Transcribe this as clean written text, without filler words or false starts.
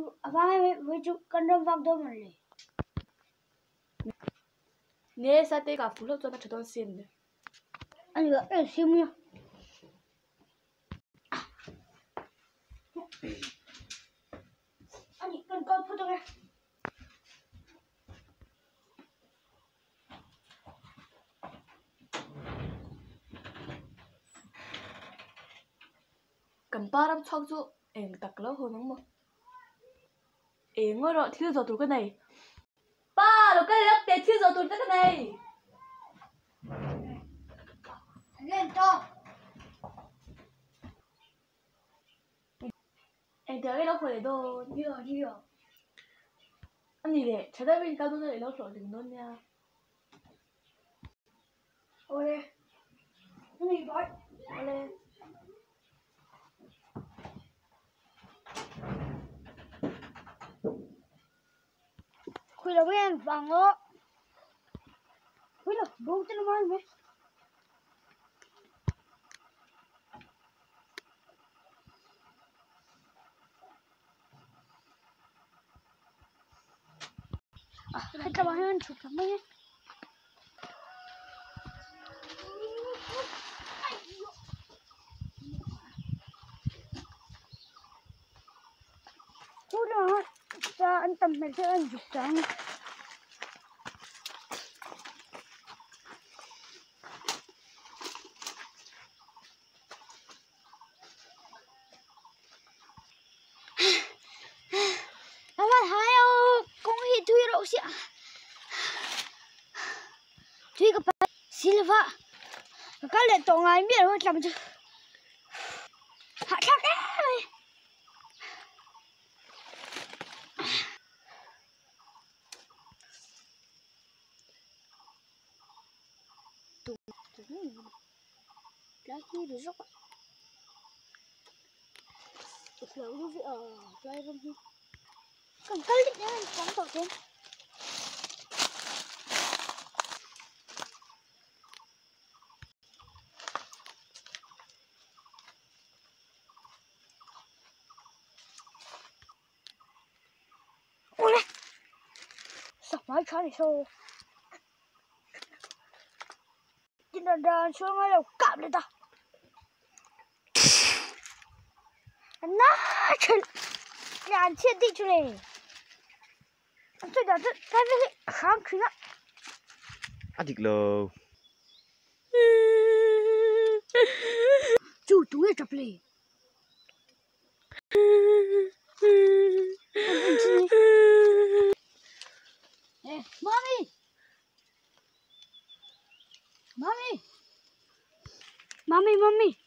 chú với chú cần đông vang đâu mà lì nghe sao tê cả phụ lớp cho ta trở thành xin đấy anh gỡ để sim nha anh cần con photo ra cầm ba năm trong chỗ em tặc lớp hơn không em ngồi rồi thiếu giờ tụi cái này ba đâu cái lớp tiền thiếu giờ tụi cái này lên to em thấy cái lớp hồi đồ nhiều anh gì đấy trái đất bên cao tôi lớp rồi đừng luôn nha ôi cái gì vậy lên khui là bên vàng đó khui là bông chân mai mấy hay các bạn chụp lắm đấy khui là cho anh tầm này cho anh chụp trắng các bạn thấy không con hi thui đâu xịa thui các bạn silva các lệ tổ ngày biết rồi chậm chứ hạ chắc đấy lá hi được rất lâu như vậy chơi không hi còn cái lệ này còn tổ thêm ôi này sao máy chán này sao chính là đàn xuống ngay đầu cạm lên ta nát chân đàn chết đi chỗ này tôi đã rất cái với kháng khí á ăn thịt lờ chú túi chập lì mommy mommy mommy mommy